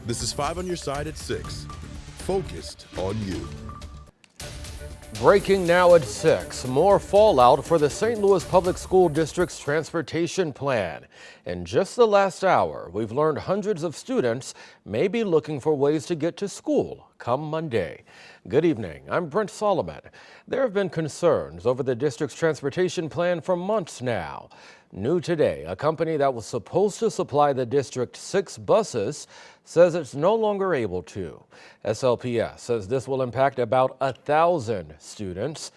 This is 5 on your side at 6. Focused on you. Breaking now at 6. More fallout for the St. Louis Public School District's transportation plan. In just the last hour, we've learned hundreds of students may be looking for ways to get to school come Monday. Good evening. I'm Brent Solomon. There have been concerns over the district's transportation plan for months now. New today, a company that was supposed to supply the district 6 buses says it's no longer able to. SLPS says this will impact about 1,000 students.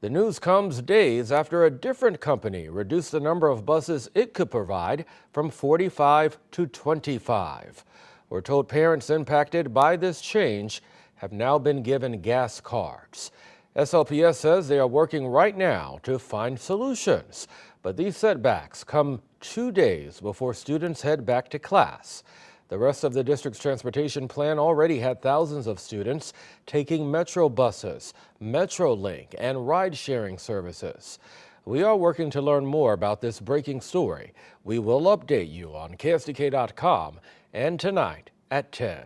The news comes days after a different company reduced the number of buses it could provide from 45 to 25. We're told parents impacted by this change have now been given gas cards. SLPS says they are working right now to find solutions, but these setbacks come 2 days before students head back to class. The rest of the district's transportation plan already had thousands of students taking Metro buses, MetroLink, and ride-sharing services. We are working to learn more about this breaking story. We will update you on KSDK.com and tonight at 10.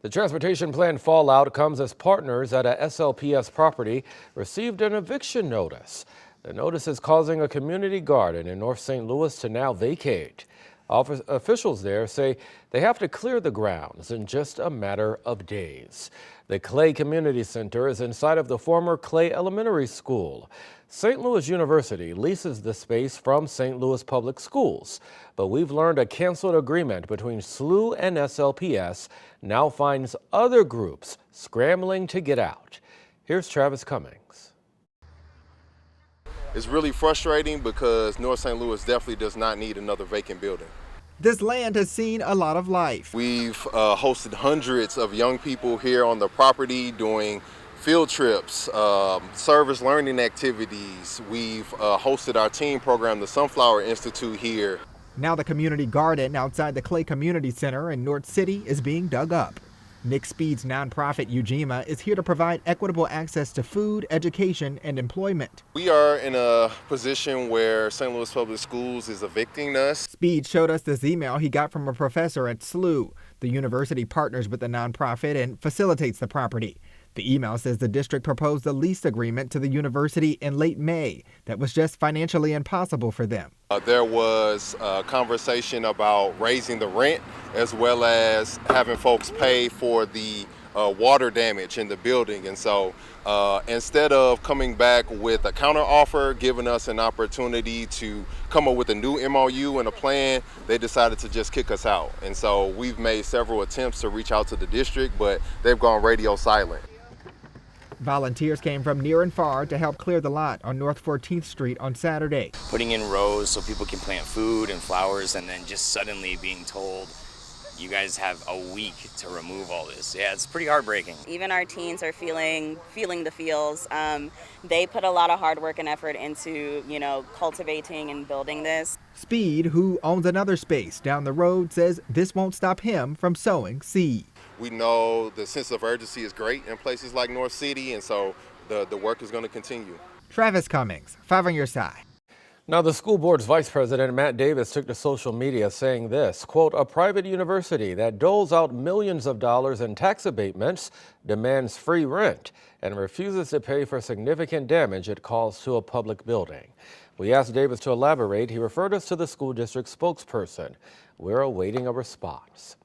The transportation plan fallout comes as partners at a SLPS property received an eviction notice. The notice is causing a community garden in North St. Louis to now vacate. Officials there say they have to clear the grounds in just a matter of days. The Clay Community Center is inside of the former Clay Elementary School. St. Louis University leases the space from St. Louis Public Schools, but we've learned a canceled agreement between SLU and SLPS now finds other groups scrambling to get out. Here's Travis Cummings. It's really frustrating because North St. Louis definitely does not need another vacant building. This land has seen a lot of life. We've hosted hundreds of young people here on the property doing field trips, service learning activities. We've hosted our teen program, the Sunflower Institute here. Now the community garden outside the Clay Community Center in North City is being dug up. Nick Speed's nonprofit Ujima is here to provide equitable access to food, education, and employment. We are in a position where St. Louis Public Schools is evicting us. Speed showed us this email he got from a professor at SLU. The university partners with the nonprofit and facilitates the property. The email says the district proposed a lease agreement to the university in late May that was just financially impossible for them. There was a conversation about raising the rent as well as having folks pay for the water damage in the building. And so instead of coming back with a counteroffer, giving us an opportunity to come up with a new MOU and a plan, they decided to just kick us out. And so we've made several attempts to reach out to the district, but they've gone radio silent. Volunteers came from near and far to help clear the lot on North 14th Street on Saturday. Putting in rows so people can plant food and flowers, and then just suddenly being told, you guys have a week to remove all this. Yeah, it's pretty heartbreaking. Even our teens are feeling the feels. They put a lot of hard work and effort into, cultivating and building this. Speed, who owns another space down the road, says this won't stop him from sowing seed. We know the sense of urgency is great in places like North City, and so the work is going to continue. Travis Cummings, 5 on your side. Now, the school board's vice president, Matt Davis, took to social media saying this, quote, a private university that doles out millions of dollars in tax abatements, demands free rent, and refuses to pay for significant damage it caused to a public building. We asked Davis to elaborate. He referred us to the school district spokesperson. We're awaiting a response.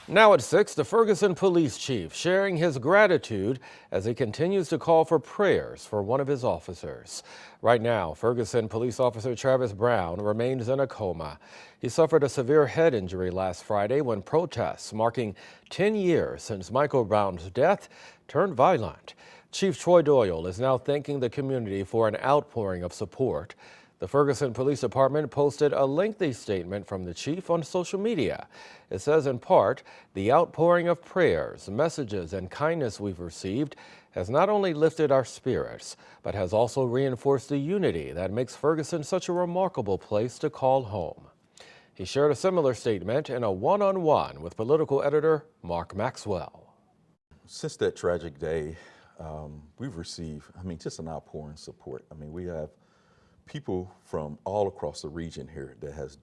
Now at 6, the Ferguson police chief sharing his gratitude as he continues to call for prayers for one of his officers. Right now, Ferguson police officer Travis Brown remains in a coma. He suffered a severe head injury last Friday when protests marking 10 years since Michael Brown's death turned violent. Chief Troy Doyle is now thanking the community for an outpouring of support. The Ferguson Police Department posted a lengthy statement from the chief on social media. It says, in part, the outpouring of prayers, messages, and kindness we've received has not only lifted our spirits, but has also reinforced the unity that makes Ferguson such a remarkable place to call home. He shared a similar statement in a one-on-one with political editor Mark Maxwell. Since that tragic day, we've received, just an outpouring support. We have people from all across the region here that has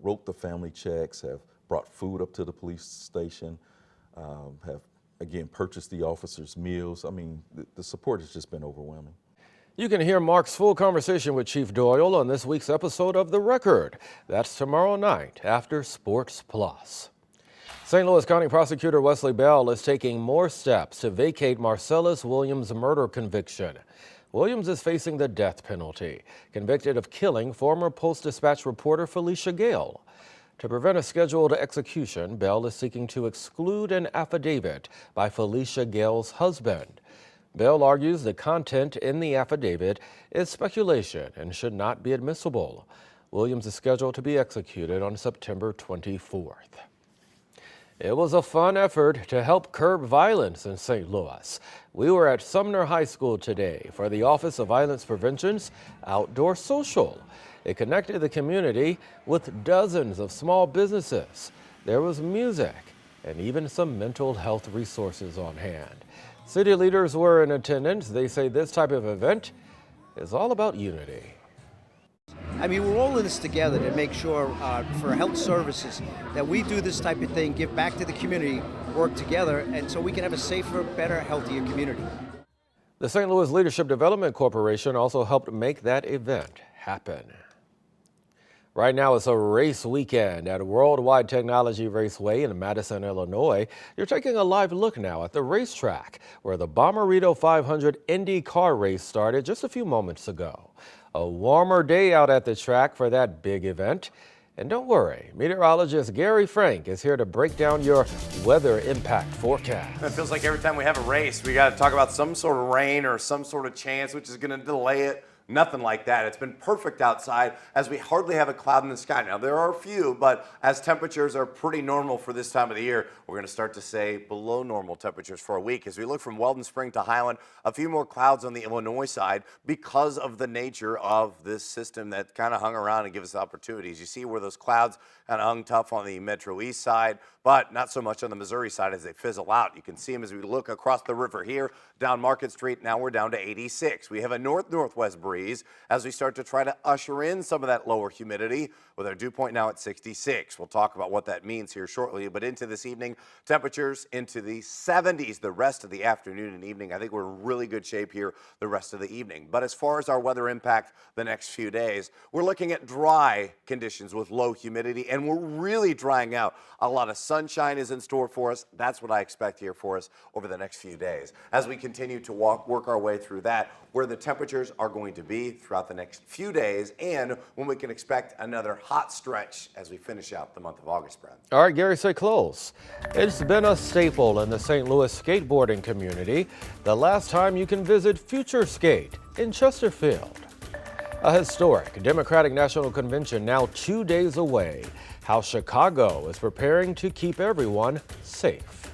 wrote the family checks, have brought food up to the police station, have, again, purchased the officers' meals. I mean, the support has just been overwhelming. You can hear Mark's full conversation with Chief Doyle on this week's episode of The Record. That's tomorrow night after Sports Plus. St. Louis County Prosecutor Wesley Bell is taking more steps to vacate Marcellus Williams' murder conviction. Williams is facing the death penalty, convicted of killing former Post-Dispatch reporter Felicia Gale. To prevent a scheduled execution, Bell is seeking to exclude an affidavit by Felicia Gale's husband. Bell argues the content in the affidavit is speculation and should not be admissible. Williams is scheduled to be executed on September 24th. It was a fun effort to help curb violence in St. Louis. We were at Sumner High School today for the Office of Violence Prevention's Outdoor Social. It connected the community with dozens of small businesses. There was music and even some mental health resources on hand. City leaders were in attendance. They say this type of event is all about unity. I mean, we're all in this together to make sure for health services that we do this type of thing, give back to the community, work together, and so we can have a safer, better, healthier community. The St. Louis Leadership Development Corporation also helped make that event happen. Right now, it's a race weekend at Worldwide Technology Raceway in Madison, Illinois. You're taking a live look now at the racetrack where the Bommarito 500 Indy car race started just a few moments ago. A warmer day out at the track for that big event. And don't worry, meteorologist Gary Frank is here to break down your weather impact forecast. It feels like every time we have a race, we got to talk about some sort of rain or some sort of chance, which is going to delay it. Nothing like that. It's been perfect outside as we hardly have a cloud in the sky. Now, there are a few, but as temperatures are pretty normal for this time of the year, we're going to start to say below normal temperatures for a week. As we look from Weldon Spring to Highland, a few more clouds on the Illinois side because of the nature of this system that kind of hung around and give us opportunities. You see where those clouds kind of hung tough on the Metro East side, but not so much on the Missouri side as they fizzle out. You can see them as we look across the river here down Market Street. Now we're down to 86. We have a north-northwest breeze as we start to try to usher in some of that lower humidity with our dew point now at 66. We'll talk about what that means here shortly, but into this evening, temperatures into the 70s the rest of the afternoon and evening. I think we're in really good shape here the rest of the evening. But as far as our weather impact the next few days, we're looking at dry conditions with low humidity, and we're really drying out. A lot of sunshine is in store for us. That's what I expect here for us over the next few days. As we continue to work our way through that, where the temperatures are going to be throughout the next few days, and when we can expect another hot stretch as we finish out the month of August, Brad. All right, Gary, stay close. It's been a staple in the St. Louis skateboarding community. The last time you can visit Future Skate in Chesterfield. A historic Democratic National Convention now 2 days away. How Chicago is preparing to keep everyone safe.